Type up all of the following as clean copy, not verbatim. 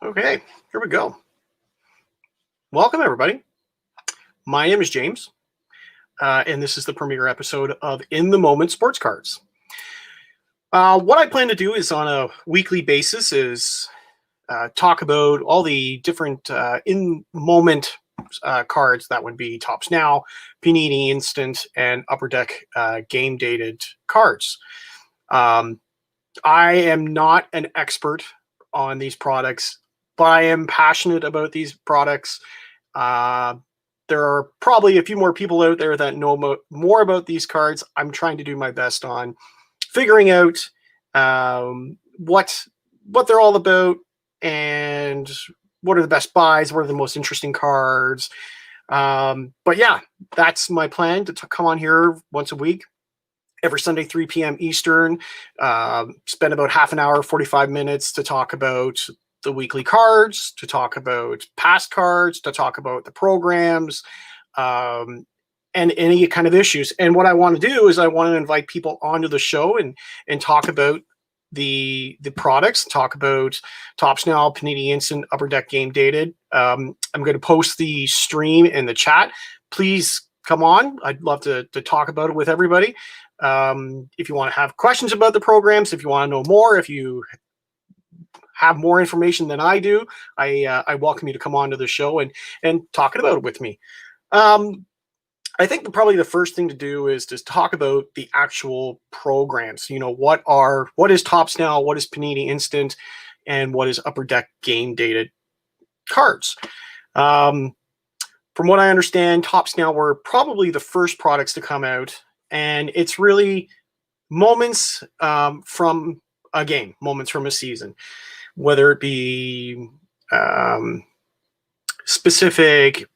Okay, here we go. Welcome, everybody. My name is James, and this is the premiere episode of In the Moment Sports Cards. What I plan to do is on a weekly basis is talk about all the different in-moment cards that would be Topps Now, Panini Instant, and Upper Deck game-dated cards. I am not an expert on these products, but I am passionate about these products. There are probably a few more people out there that know more about these cards. I'm trying to do my best on figuring out what they're all about and what are the best buys, what are the most interesting cards. But yeah, that's my plan to come on here once a week, every Sunday, 3 p.m. Eastern, spend about half an hour, 45 minutes to talk about the weekly cards, to talk about past cards, to talk about the programs, and any kind of issues. And what I want to do is I want to invite people onto the show and talk about the products, talk about Topps Now, Panini Instant, Upper Deck Game Dated. I'm going to post the stream in the chat. Please come on. I'd love to talk about it with everybody. If you want to have questions about the programs, if you want to know more, if you have more information than I do, I welcome you to come on to the show and talk about it with me. I think probably the first thing to do is just talk about the actual programs. You know, what is Topps Now, what is Panini Instant, and what is Upper Deck game dated cards. From what I understand, Topps Now were probably the first products to come out, and it's really moments from a game, moments from a season, whether it be specific,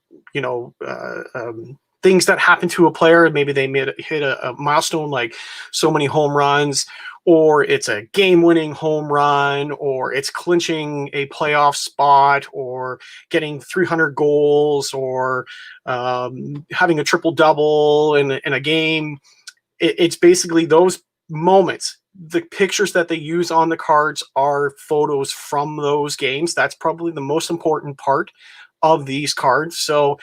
things that happen to a player. Maybe they hit a milestone like so many home runs, or it's a game-winning home run, or it's clinching a playoff spot, or getting 300 goals, or having a triple-double in a game. It's basically those moments. The pictures that they use on the cards are photos from those games. That's probably the most important part of these cards. So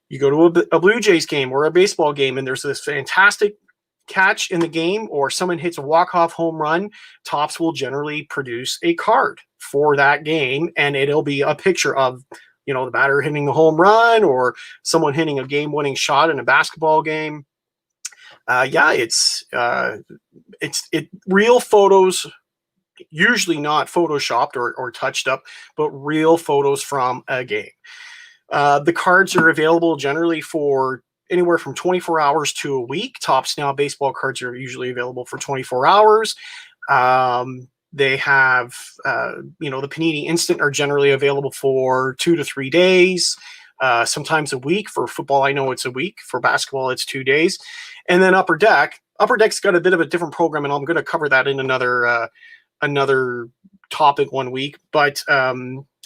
you go to a Blue Jays game or a baseball game, and there's this fantastic catch in the game, or someone hits a walk-off home run, Topps will generally produce a card for that game, and it'll be a picture of, the batter hitting the home run or someone hitting a game-winning shot in a basketball game. It's real photos, usually not photoshopped or touched up, but real photos from a game. The cards are available generally for anywhere from 24 hours to a week. Topps Now baseball cards are usually available for 24 hours. They have, the Panini Instant are generally available for 2 to 3 days, sometimes a week. For football, I know it's a week. For basketball, it's 2 days. And then Upper Deck's got a bit of a different program, and I'm going to cover that in another topic one week. But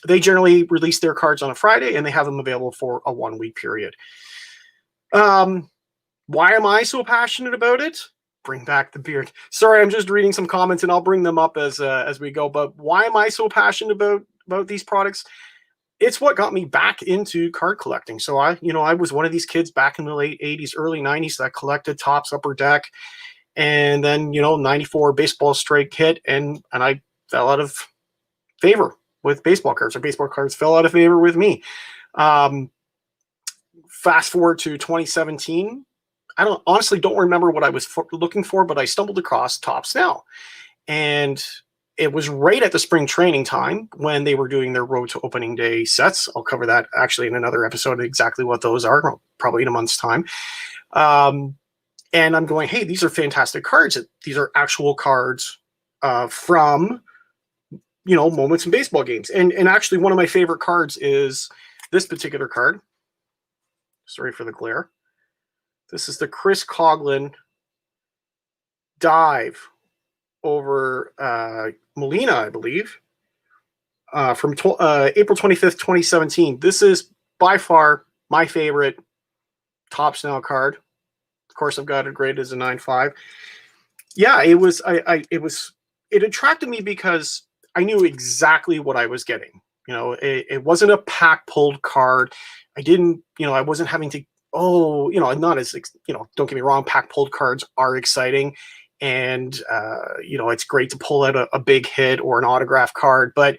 they generally release their cards on a Friday, and they have them available for a 1 week period. Why am I so passionate about it? Bring back the beard. Sorry, I'm just reading some comments, and I'll bring them up as we go. But why am I so passionate about these products? It's what got me back into card collecting. So I was one of these kids back in the late 80s, early 90s that collected Topps, Upper Deck, and then 94 baseball strike hit, and I fell out of favor with baseball cards, or baseball cards fell out of favor with me. Fast forward to 2017. I honestly don't remember what I was looking for, but I stumbled across Topps Now, and it was right at the spring training time when they were doing their Road to Opening Day sets. I'll cover that actually in another episode, exactly what those are, probably in a month's time. And I'm going, hey, these are fantastic cards. These are actual cards from, moments in baseball games. And actually one of my favorite cards is this particular card. Sorry for the glare. This is the Chris Coughlin dive over Molina, I believe, from April 25th, 2017. This is by far my favorite Topps Now card. Of course, I've got it graded as a 9.5. Yeah, it was. It attracted me because I knew exactly what I was getting. It wasn't a pack pulled card. I wasn't having to, not as, don't get me wrong, pack pulled cards are exciting. And, it's great to pull out a big hit or an autograph card, but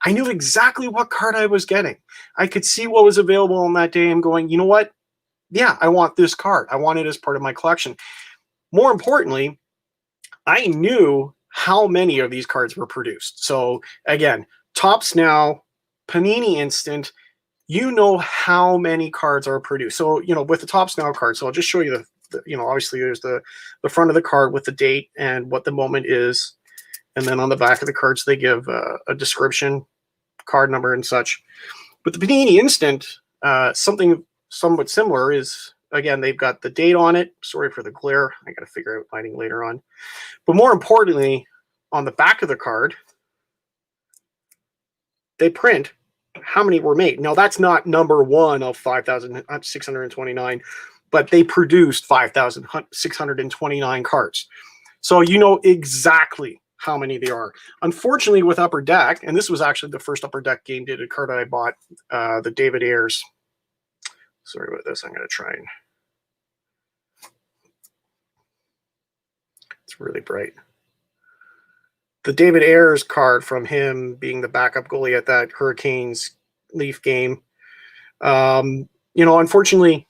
I knew exactly what card I was getting. I could see what was available on that day and going, you know what? Yeah, I want this card. I want it as part of my collection. More importantly, I knew how many of these cards were produced. So again, Topps Now, Panini Instant, you know how many cards are produced. So, with the Topps Now card, so I'll just show you obviously there's the front of the card with the date and what the moment is. And then on the back of the cards, they give a description, card number and such. But the Panini Instant, something somewhat similar is, again, they've got the date on it. Sorry for the glare. I got to figure out lighting later on. But more importantly, on the back of the card, they print how many were made. Now, that's not number one of 5,629, but they produced 5,629 cards. So you know exactly how many they are. Unfortunately, with Upper Deck, and this was actually the first Upper Deck game dated card I bought, the David Ayers. Sorry about this. I'm going to try and... It's really bright. The David Ayers card from him being the backup goalie at that Hurricanes Leaf game. Unfortunately,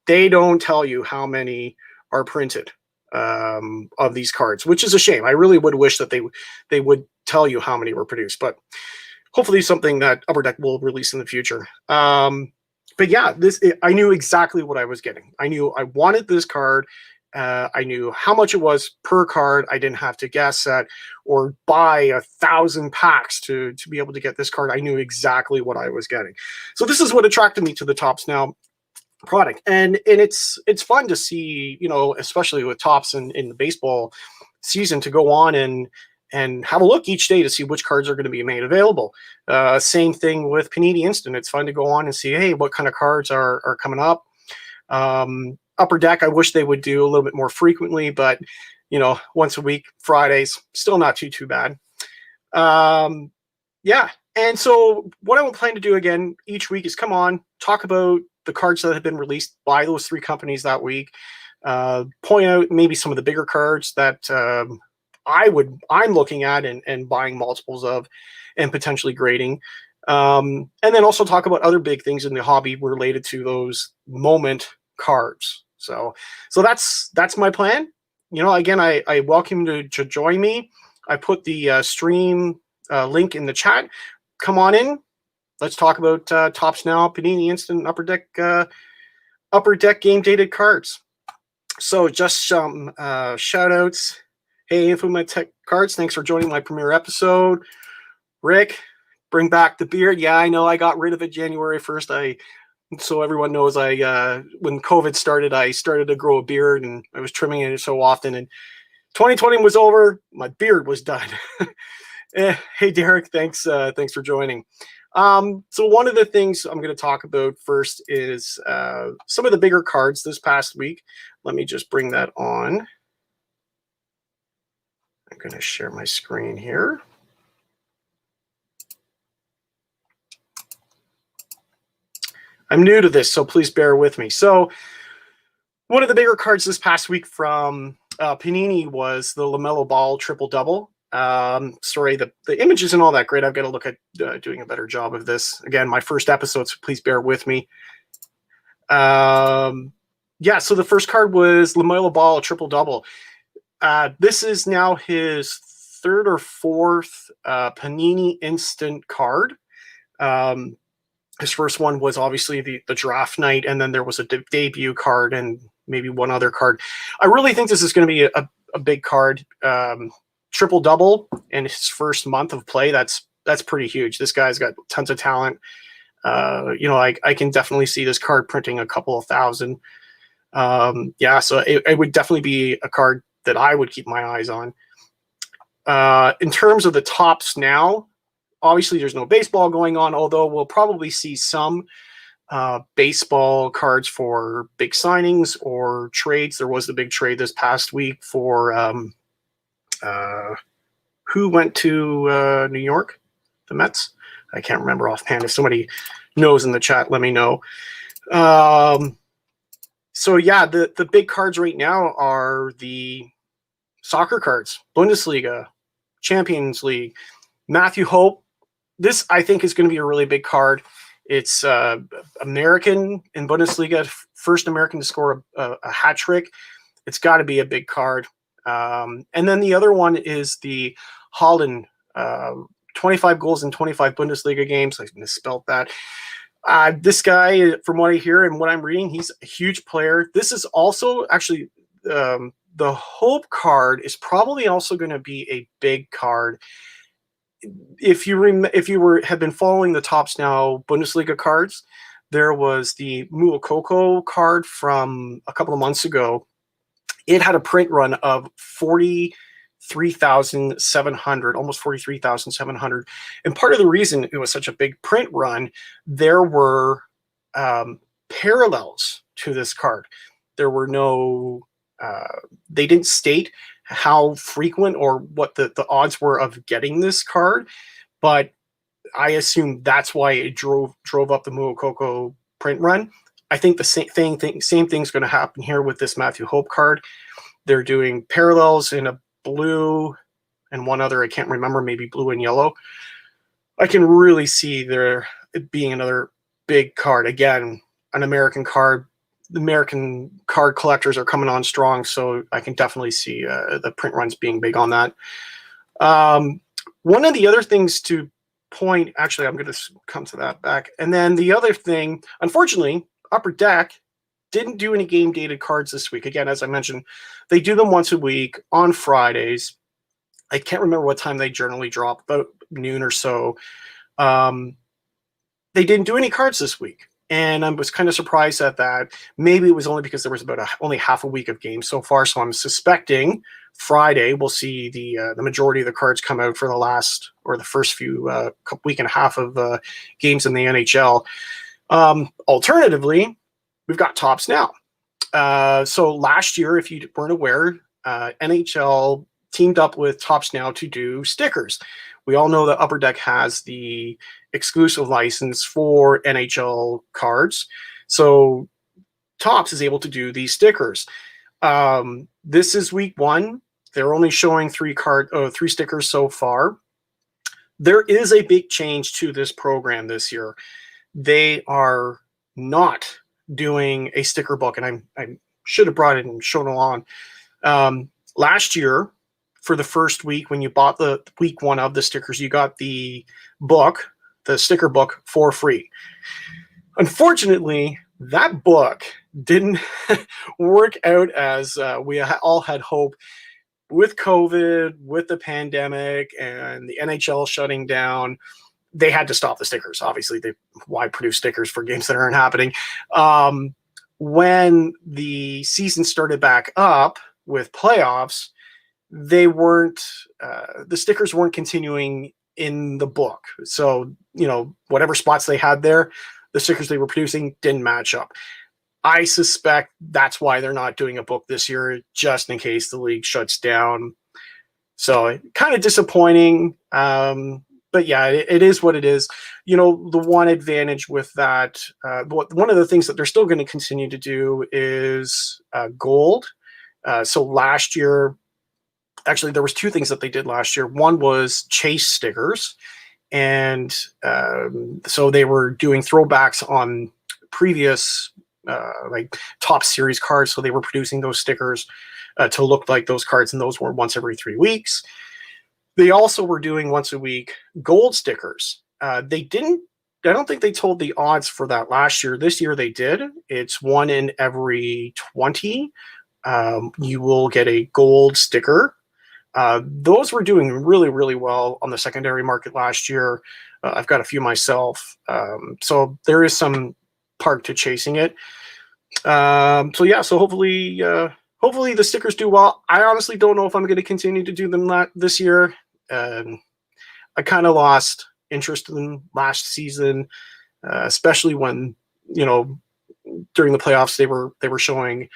they don't tell you how many are printed of these cards, which is a shame. I really would wish that they would tell you how many were produced, but hopefully something that Upper Deck will release in the future. But yeah, I knew exactly what I was getting. I knew I wanted this card. I knew how much it was per card. I didn't have to guess at or buy 1,000 packs to be able to get this card. I knew exactly what I was getting. So this is what attracted me to the Topps Now product. And it's fun to see, especially with Topps in the baseball season, to go on and have a look each day to see which cards are going to be made available. Same thing with Panini Instant. It's fun to go on and see, hey, what kind of cards are coming up. Upper Deck, I wish they would do a little bit more frequently, but once a week, Fridays, still not too bad. Yeah. And so what I will plan to do again each week is come on, talk about the cards that have been released by those three companies that week, point out maybe some of the bigger cards that I'm looking at and buying multiples of and potentially grading. And then also talk about other big things in the hobby related to those moment cards. So that's my plan. Again, I welcome you to join me. I put the stream link in the chat. Come on in. Let's talk about Topps Now, Panini Instant, Upper Deck game dated cards. So just some shout outs. Hey, Infoma Tech Cards, thanks for joining my premiere episode. Rick, bring back the beard. Yeah, I know I got rid of it January 1st. So everyone knows when COVID started, I started to grow a beard and I was trimming it so often. And 2020 was over. My beard was done. Hey, Derek, thanks for joining. So one of the things I'm going to talk about first is some of the bigger cards this past week. Let me just bring that on. I'm going to share my screen here. I'm new to this, so please bear with me. So one of the bigger cards this past week from Panini was the LaMelo Ball triple-double. Sorry, the image isn't all that great. I've got to look at doing a better job of this. Again, my first episode, so please bear with me. Yeah, so the first card was LaMelo Ball triple-double. This is now his third or fourth Panini Instant card. His first one was obviously the draft night, and then there was a debut card and maybe one other card. I really think this is going to be a big card. Triple-double in his first month of play. That's pretty huge. This guy's got tons of talent. I can definitely see this card printing a couple of thousand. Yeah, so it would definitely be a card that I would keep my eyes on. In terms of the Topps Now, obviously there's no baseball going on, although we'll probably see some baseball cards for big signings or trades. There was the big trade this past week for who went to New York? The Mets. I can't remember offhand. If somebody knows in the chat, let me know. So yeah, the big cards right now are the soccer cards, Bundesliga, Champions League, Matthew Hope. This, I think, is going to be a really big card. It's American in Bundesliga, first American to score a hat trick. It's got to be a big card. And then the other one is the Holland, 25 goals in 25 Bundesliga games. I misspelled that. This guy, from what I hear and what I'm reading, he's a huge player. This is also actually the Hope card is probably also going to be a big card. If you have been following the Tops Now Bundesliga cards, there was the Moukoko card from a couple of months ago. It had a print run of 43,700, almost 43,700. And part of the reason it was such a big print run, there were parallels to this card. There were no, they didn't state how frequent or what the odds were of getting this card, but I assume that's why it drove up the Moukoko print run. I think the same thing's going to happen here with this Matthew Hope card. They're doing parallels in a blue and one other, I can't remember, maybe blue and yellow. I can really see there being another big card. Again, an American card. The American card collectors are coming on strong, so I can definitely see the print runs being big on that. One of the other things to point, actually, I'm going to come to that back. And then the other thing, unfortunately, Upper Deck didn't do any game dated cards this week. Again, as I mentioned, they do them once a week on Fridays. I can't remember what time they generally drop, about noon or so. They didn't do any cards this week. And I was kind of surprised at that. Maybe it was only because there was about only half a week of games so far. So I'm suspecting Friday we'll see the majority of the cards come out for the last or the first few week and a half of games in the NHL. Alternatively, we've got Tops Now. So last year, if you weren't aware, NHL teamed up with Tops Now to do stickers. We all know that Upper Deck has the exclusive license for NHL cards. So Tops is able to do these stickers. This is week one. They're only showing three stickers so far. There is a big change to this program this year. They are not doing a sticker book, and I should have brought it and shown along. Last year, for the first week, when you bought the week one of the stickers, you got the book, the sticker book, for free. Unfortunately, that book didn't work out as we all had hoped. With COVID, with the pandemic, and the NHL shutting down, they had to stop the stickers. Obviously, why produce stickers for games that aren't happening? When the season started back up with playoffs, they weren't the stickers weren't continuing in the book. So, whatever spots they had there, the stickers they were producing didn't match up. I suspect that's why they're not doing a book this year, just in case the league shuts down. So kind of disappointing. But yeah, it is what it is. The one advantage with that, one of the things that they're still going to continue to do is gold. So last year, actually, there was two things that they did last year. One was chase stickers. And so they were doing throwbacks on previous like top series cards. So they were producing those stickers to look like those cards, and those were once every 3 weeks. They also were doing once a week gold stickers. I don't think they told the odds for that last year. This year they did. It's 1 in every 20. You will get a gold sticker. Those were doing really, really well on the secondary market last year. I've got a few myself. So there is some part to chasing it. So hopefully the stickers do well. I honestly don't know if I'm going to continue to do them this year. I kind of lost interest in them last season, especially when, during the playoffs, they were showing,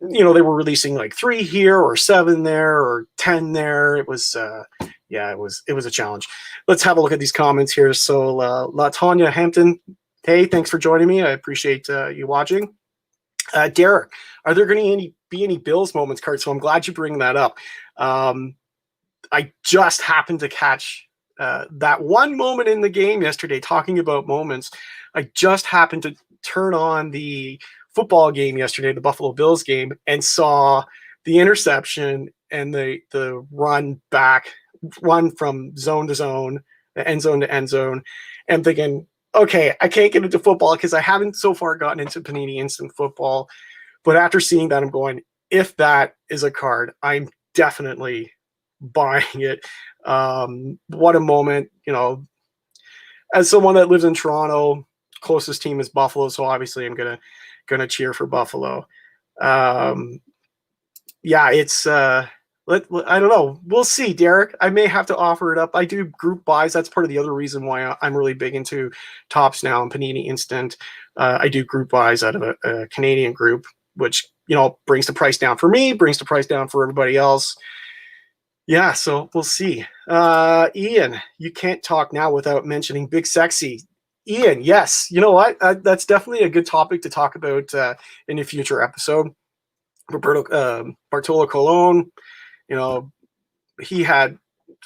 they were releasing like 3 here or 7 there or 10 there. It was, yeah, it was a challenge. Let's have a look at these comments here. So LaTanya Hampton, hey, thanks for joining me. I appreciate you watching. Derek, are there going to be any Bills moments cards? So I'm glad you bring that up. I just happened to catch that one moment in the game yesterday, talking about moments. I just happened to turn on the football game yesterday, the Buffalo Bills game, and saw the interception and the run from zone to zone, end zone to end zone, and thinking, okay, I can't get into football because I haven't so far gotten into Panini Instant Football. But after seeing that, I'm going, if that is a card, I'm definitely buying it. What a moment, as someone that lives in Toronto, closest team is Buffalo, so obviously I'm gonna cheer for Buffalo. Yeah, it's I don't know. We'll see, Derek. I may have to offer it up. I do group buys. That's part of the other reason why I'm really big into Topps now and Panini Instant. I do group buys out of a Canadian group, which brings the price down for me, brings the price down for everybody else. Yeah, so we'll see. Ian, you can't talk now without mentioning Big Sexy. Ian, yes, you know what? That's definitely a good topic to talk about in a future episode. Bartolo Colon, he had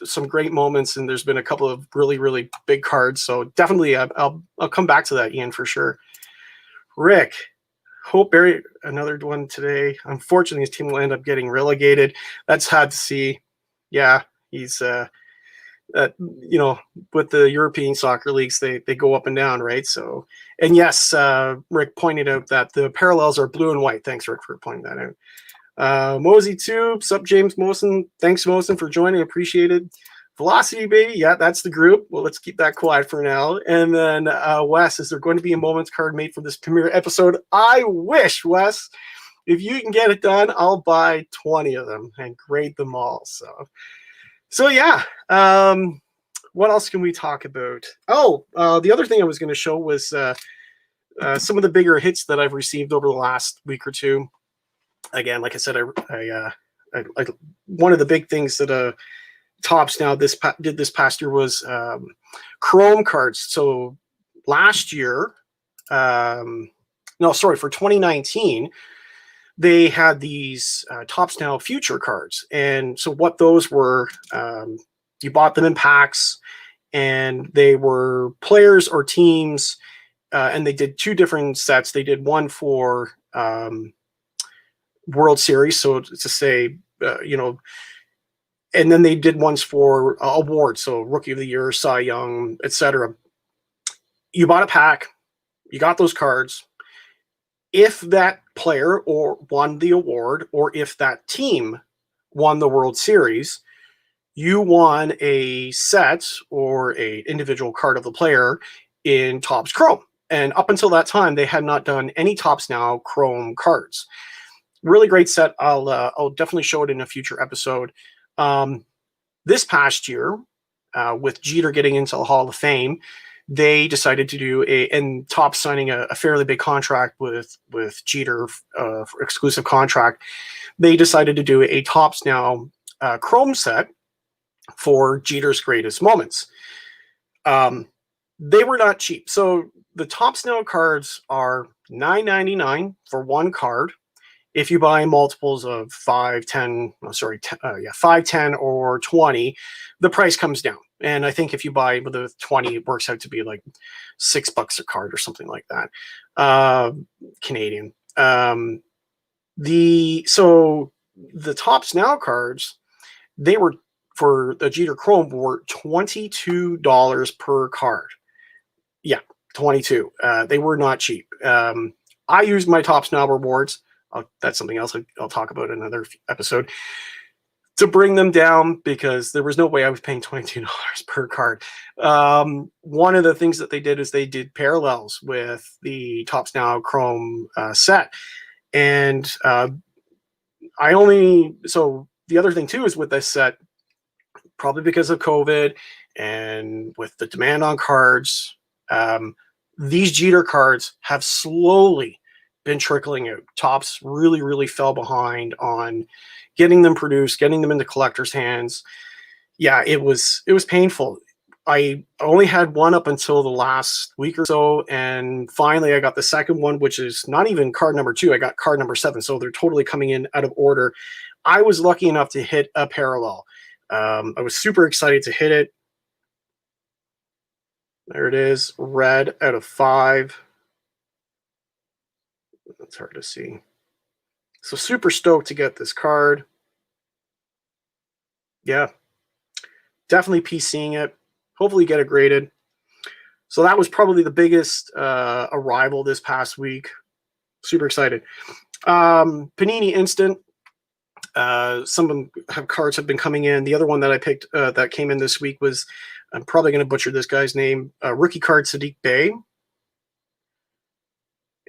some great moments, and there's been a couple of really, really big cards. So definitely, I'll come back to that, Ian, for sure. Rick, Hope Barry, another one today. Unfortunately, his team will end up getting relegated. That's sad to see. Yeah, he's with the European soccer leagues, they go up and down, right? So, and yes, Rick pointed out that the parallels are blue and white. Thanks, Rick, for pointing that out. Mosey too, sup, James Mosen. Thanks, Mosen, for joining. Appreciated. Velocity, baby. Yeah, that's the group. Well, let's keep that quiet for now. And then Wes, is there going to be a moments card made for this premiere episode? I wish, Wes. If you can get it done, I'll buy 20 of them and grade them all. So yeah. What else can we talk about? Oh, the other thing I was going to show was some of the bigger hits that I've received over the last week or two. Again, like I said, I one of the big things that Topps now did this past year was Chrome cards. So last year, for 2019. They had these Topps Now Future cards. And so what those were, you bought them in packs, and they were players or teams, and they did two different sets. They did one for World Series, so to say, and then they did ones for awards, so Rookie of the Year, Cy Young, etc. You bought a pack, you got those cards. If that player won the award, or if that team won the World Series, you won a set or an individual card of the player in Topps Chrome. And up until that time, they had not done any Topps Now Chrome cards. Really great set. I'll definitely show it in a future episode. This past year, with Jeter getting into the Hall of Fame, they decided to do and Topps signing a fairly big contract with Jeter, exclusive contract. They decided to do a Topps Now Chrome set for Jeter's greatest moments. They were not cheap. So the Topps Now cards are $9.99 for one card. If you buy multiples of 5, 10, or 20, the price comes down. And I think if you buy with a 20, it works out to be like $6 a card or something like that, Canadian. The Topps Now cards, they were, for the Jeter Chrome, were $22 per card. Yeah, 22. They were not cheap. I used my Topps Now rewards. That's something else I'll talk about in another episode, to bring them down, because there was no way I was paying $22 per card. One of the things that they did is they did parallels with the Topps Now Chrome set. And so the other thing too is with this set, probably because of COVID and with the demand on cards, these Jeter cards have slowly been trickling out. Topps really fell behind on getting them produced, getting them into collectors' hands. Yeah, it was painful. I only had one up until the last week or so, and finally I got the second one, which is not even card number 2. I got card number 7, so they're totally coming in out of order. I was lucky enough to hit a parallel. I was super excited to hit it. There it is, red out of 5. That's hard to see. So super stoked to get this card. Yeah, definitely PCing it. Hopefully get it graded. So that was probably the biggest arrival this past week. Super excited. Panini Instant. Some of them have cards have been coming in. The other one that I picked that came in this week was, I'm probably going to butcher this guy's name, rookie card Sadiq Bey.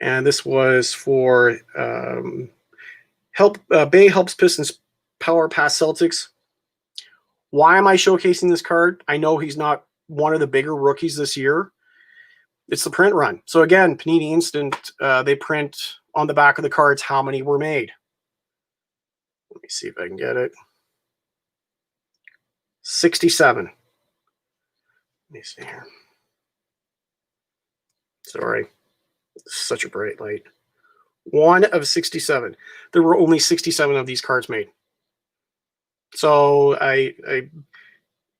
And this was for Bey helps Pistons power past Celtics. Why am I showcasing this card? I know he's not one of the bigger rookies this year. It's the print run. So again, Panini Instant, they print on the back of the cards how many were made. Let me see if I can get it. 67. Let me see here. Sorry. Such a bright light. 1 of 67. There were only 67 of these cards made. So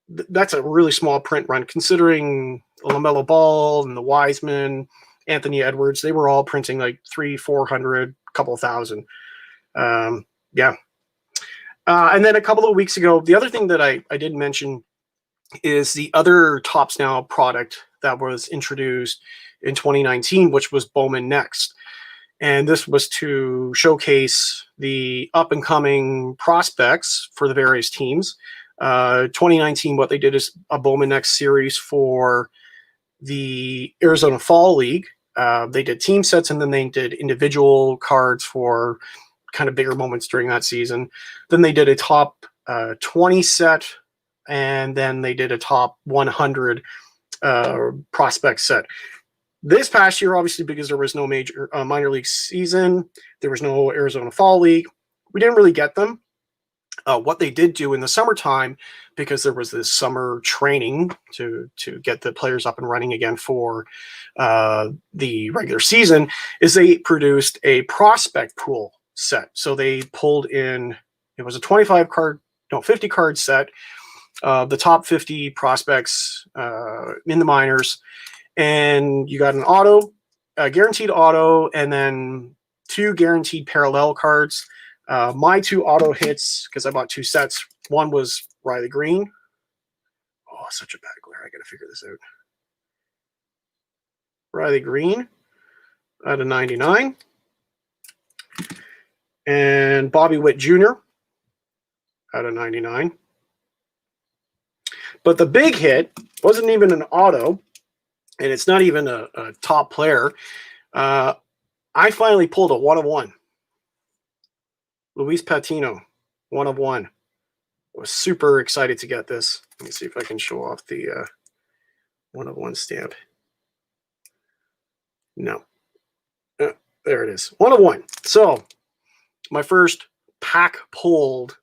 that's a really small print run, considering LaMelo Ball and the Wiseman, Anthony Edwards. They were all printing like 300, 400, couple thousand. Yeah. And then a couple of weeks ago, the other thing that I didn't mention is the other Topps Now product that was introduced in 2019, which was Bowman Next. And this was to showcase the up-and-coming prospects for the various teams. 2019, what they did is a Bowman Next series for the Arizona Fall League. They did team sets, and then they did individual cards for kind of bigger moments during that season. Then they did a top 20 set, and then they did a top 100 prospect set. This past year, obviously, because there was no major minor league season, there was no Arizona Fall League, we didn't really get them. What they did do in the summertime, because there was this summer training to get the players up and running again for the regular season, is they produced a prospect pool set. So they pulled in, it was a 50 card set, the top 50 prospects in the minors, and you got an auto, a guaranteed auto, and then 2 guaranteed parallel cards. My 2 auto hits, because I bought 2 sets. One was Riley Green. Oh, such a bad glare. I got to figure this out. Riley Green out of 99. And Bobby Witt Jr. out of 99. But the big hit wasn't even an auto, and it's not even a top player. I finally pulled a 1 of 1. Luis Patino, 1 of 1. I was super excited to get this. Let me see if I can show off the 1 of 1 stamp. No. There it is. 1 of 1. So my first pack pulled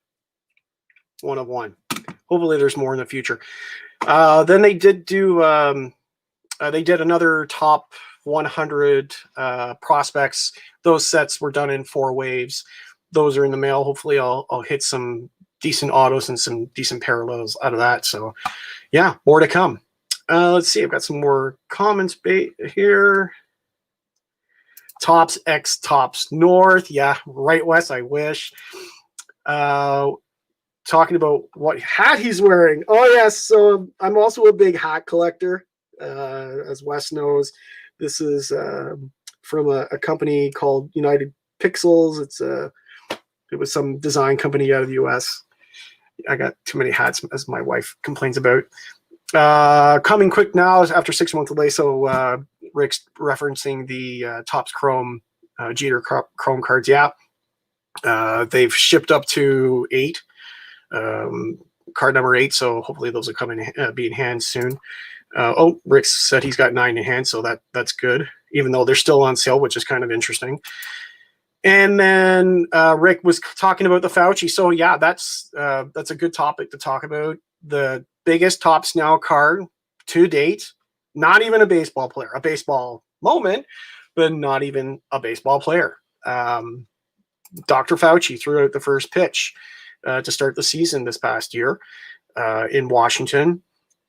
1 of 1. Hopefully there's more in the future. Then they did do they did another top 100 prospects. Those sets were done in 4 waves. Those are in the mail. Hopefully I'll hit some decent autos and some decent parallels out of that. So yeah, more to come. Let's see. I've got some more comments here. Topps X Topps North. Yeah, right, Wes. I wish. Talking about what hat he's wearing. Oh, yes. So I'm also a big hat collector. As Wes knows, this is from a company called United Pixels. It was some design company out of the US. I got too many hats, as my wife complains about. Coming quick now after 6 months delay. So Rick's referencing the Topps Chrome Jeter Chrome cards. Yeah, they've shipped up to 8, card number 8. So hopefully those will come in, be in hand soon. Rick said he's got 9 in hand, so that's good. Even though they're still on sale, which is kind of interesting. And then Rick was talking about the Fauci. So yeah, that's a good topic to talk about. the biggest Topps Now card to date. Not even a baseball player, a baseball moment, but not even a baseball player. Dr. Fauci threw out the first pitch to start the season this past year in Washington.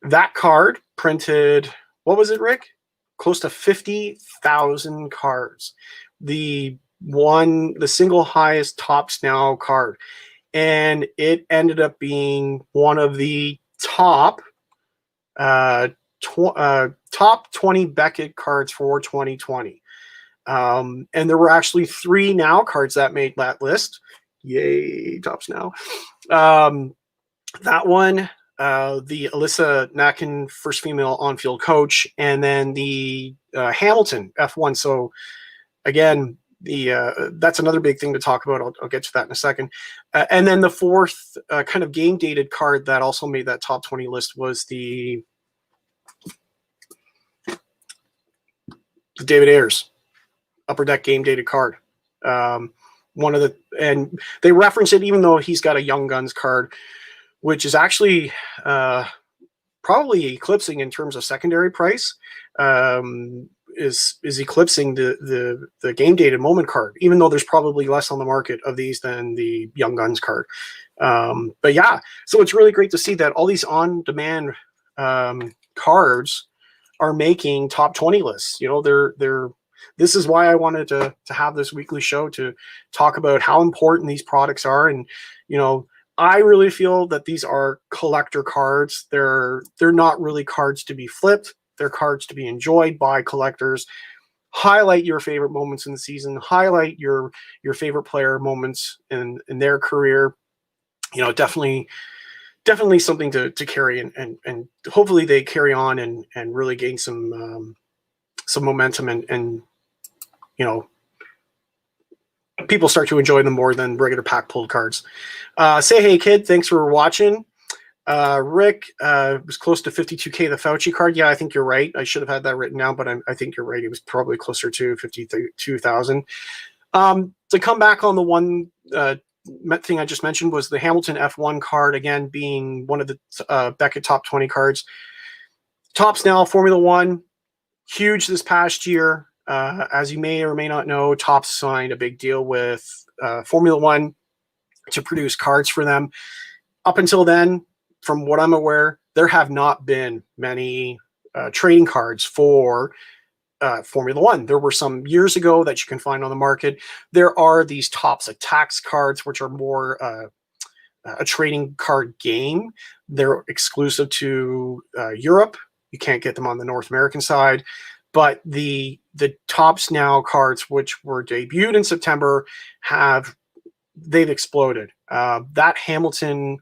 That card printed, what was it, Rick? Close to 50,000 cards. The single highest Topps Now card. And it ended up being one of the top 20 Beckett cards for 2020. And there were actually 3 Now cards that made that list. Yay, Topps Now. That one, the Alyssa Nakin, first female on-field coach, and then the Hamilton F1. So again, that's another big thing to talk about. I'll get to that in a second. And then the fourth kind of game dated card that also made that top 20 list was the David Ayers Upper Deck game dated card. One of the, and they reference it even though he's got a Young Guns card, which is actually probably eclipsing in terms of secondary price. Is eclipsing the game dated moment card, even though there's probably less on the market of these than the Young Guns card. But yeah, so it's really great to see that all these on-demand cards are making top 20 lists. You know, they're this is why I wanted to have this weekly show to talk about how important these products are. And, you know, I really feel that these are collector cards. They're not really cards to be flipped. They're cards to be enjoyed by collectors. Highlight your favorite moments in the season. Highlight your favorite player moments in their career. You know, definitely something to carry and hopefully they carry on and really gain some momentum and you know, people start to enjoy them more than regular pack pulled cards. Say hey kid, thanks for watching. Rick was close to 52K the Fauci card. Yeah, I think you're right. I should have had that written down, but I think you're right. It was probably closer to 52,000. To come back on the one thing I just mentioned was the Hamilton F1 card, again being one of the Beckett top 20 cards. Topps Now Formula One, huge this past year. As you may or may not know, Topps signed a big deal with Formula One to produce cards for them. Up until then, from what I'm aware, there have not been many trading cards for Formula One. There were some years ago that you can find on the market. There are these Topps Attacks cards, which are more a trading card game. They're exclusive to Europe. You can't get them on the North American side. But the Topps Now cards, which were debuted in September, they've exploded. That Hamilton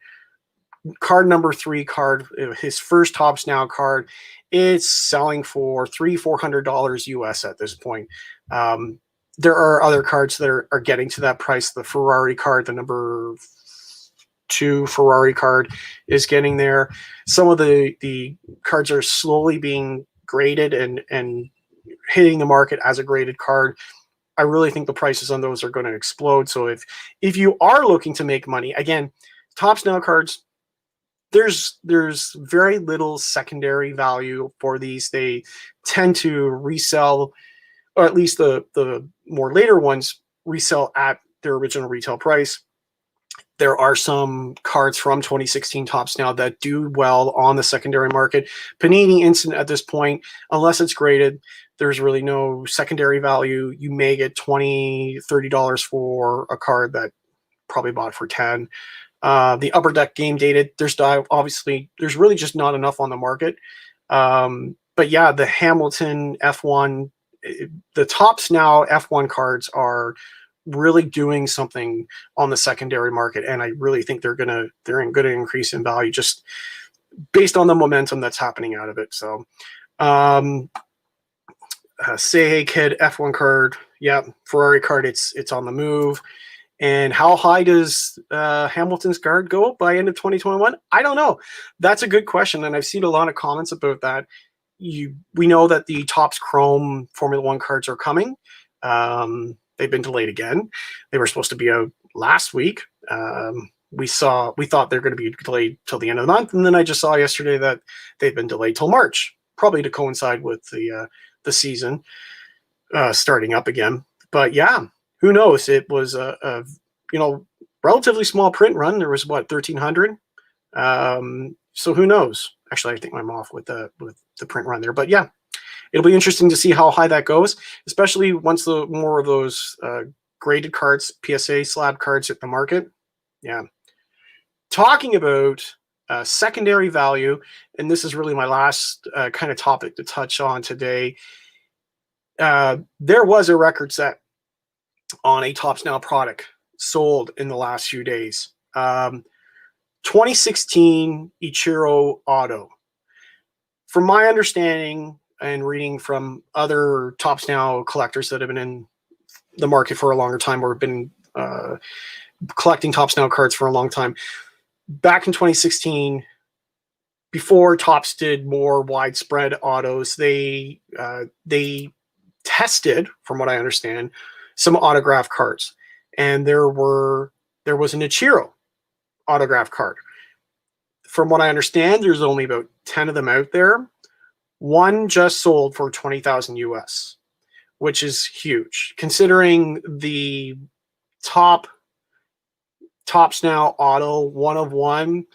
card number 3 card, his first Topps Now card, it's selling for $300-400 US at this point. There are other cards that are getting to that price. The Ferrari card, the number 2 Ferrari card, is getting there. Some of the cards are slowly being graded and hitting the market as a graded card. I really think the prices on those are going to explode. So if you are looking to make money, again, Topps Now cards, there's very little secondary value for these. They tend to resell, or at least the more later ones resell at their original retail price. There are some cards from 2016 Topps Now that do well on the secondary market. Panini Instant at this point, unless it's graded, there's really no secondary value. You may get $20-30 for a card that probably bought for 10. The Upper Deck game dated, there's really just not enough on the market. But yeah, the Hamilton F1, the Topps Now F1 cards are really doing something on the secondary market, and I really think they're going to increase in value just based on the momentum that's happening out of it. So say hey kid, F1 card, yeah, Ferrari card, it's on the move. And how high does Hamilton's card go by end of 2021? I don't know. That's a good question, and I've seen a lot of comments about that. We know that the Topps Chrome Formula One cards are coming. They've been delayed again. They were supposed to be out last week. we thought they're going to be delayed till the end of the month, and then I just saw yesterday that they've been delayed till March, probably to coincide with the season starting up again. But yeah, who knows? It was a relatively small print run. There was 1,300. So who knows? Actually, I think I'm off with the print run there. But yeah, it'll be interesting to see how high that goes, especially once the more of those graded cards, PSA slab cards hit the market. Yeah. Talking about secondary value, and this is really my last kind of topic to touch on today. There was a record set on a Topps Now product sold in the last few days. 2016 Ichiro Auto. From my understanding and reading from other Topps Now collectors that have been in the market for a longer time or have been collecting Topps Now cards for a long time, back in 2016, before Topps did more widespread autos, they tested, from what I understand, some autograph cards, and there was an Ichiro autograph card. From what I understand, there's only about 10 of them out there. One just sold for 20,000 US, which is huge considering the Topps Now auto 1/1.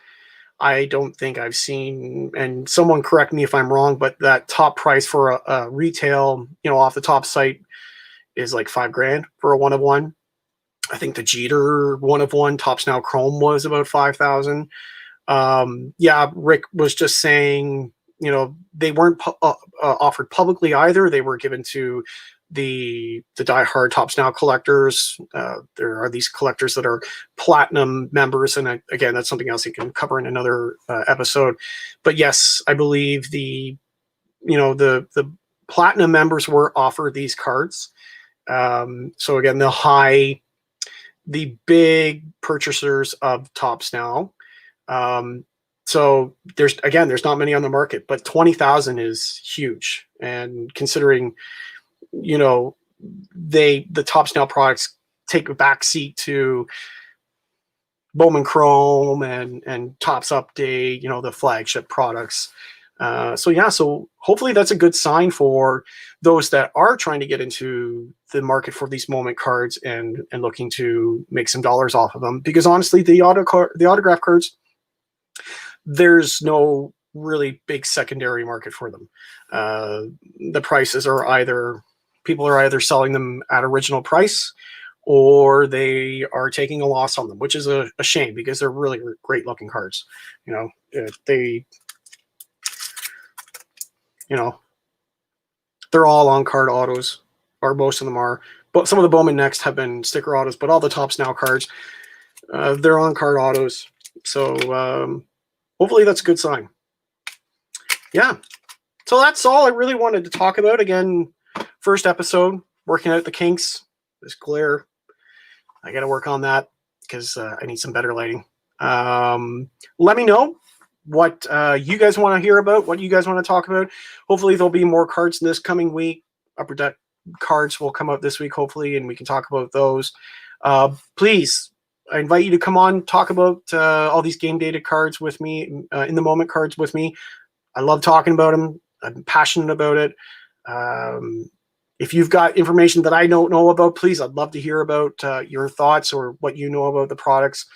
I don't think I've seen, and someone correct me if I'm wrong, but that top price for a retail, off the top site is like $5,000 for a 1/1. I think the Jeter 1/1 Topps Now Chrome was about 5,000. Yeah, Rick was just saying, they weren't offered publicly either. They were given to the diehard Topps Now collectors. There are these collectors that are platinum members, and again, that's something else you can cover in another episode. But yes, I believe the platinum members were offered these cards. So again, the big purchasers of Topps Now. So there's not many on the market, but 20,000 is huge. And considering, the Topps Now products take a back seat to Bowman Chrome and Topps Update, the flagship products. So hopefully that's a good sign for those that are trying to get into the market for these moment cards and looking to make some dollars off of them. Because honestly, the autograph cards, there's no really big secondary market for them. The prices are people are either selling them at original price or they are taking a loss on them, which is a shame because they're really great looking cards. They're all on card autos, or most of them are. But some of the Bowman Next have been sticker autos, but all the Topps Now cards, they're on card autos. So hopefully that's a good sign. Yeah. So that's all I really wanted to talk about. Again, first episode, working out the kinks. This glare, I got to work on that because I need some better lighting. Let me know what you guys want to hear about, what you guys want to talk about. Hopefully there'll be more cards this coming week. Upper Deck cards will come out this week, hopefully, and we can talk about those. Please, I invite you to come on, talk about all these game dated cards with me, in the moment cards with me. I love talking about them. I'm passionate about it. If you've got information that I don't know about, please, I'd love to hear about your thoughts or what you know about the products.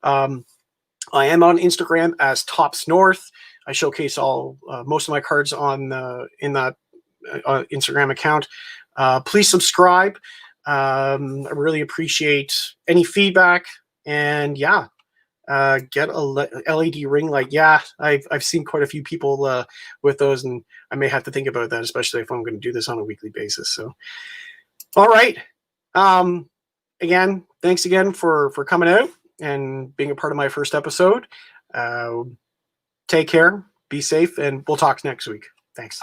I am on Instagram as Topps North. I showcase most of my cards in that Instagram account. Please subscribe. I really appreciate any feedback. And yeah, get a LED ring light. Yeah, I've seen quite a few people with those, and I may have to think about that, especially if I'm going to do this on a weekly basis. So, all right. Again, thanks again for coming out and being a part of my first episode. Take care, be safe, and we'll talk next week. Thanks.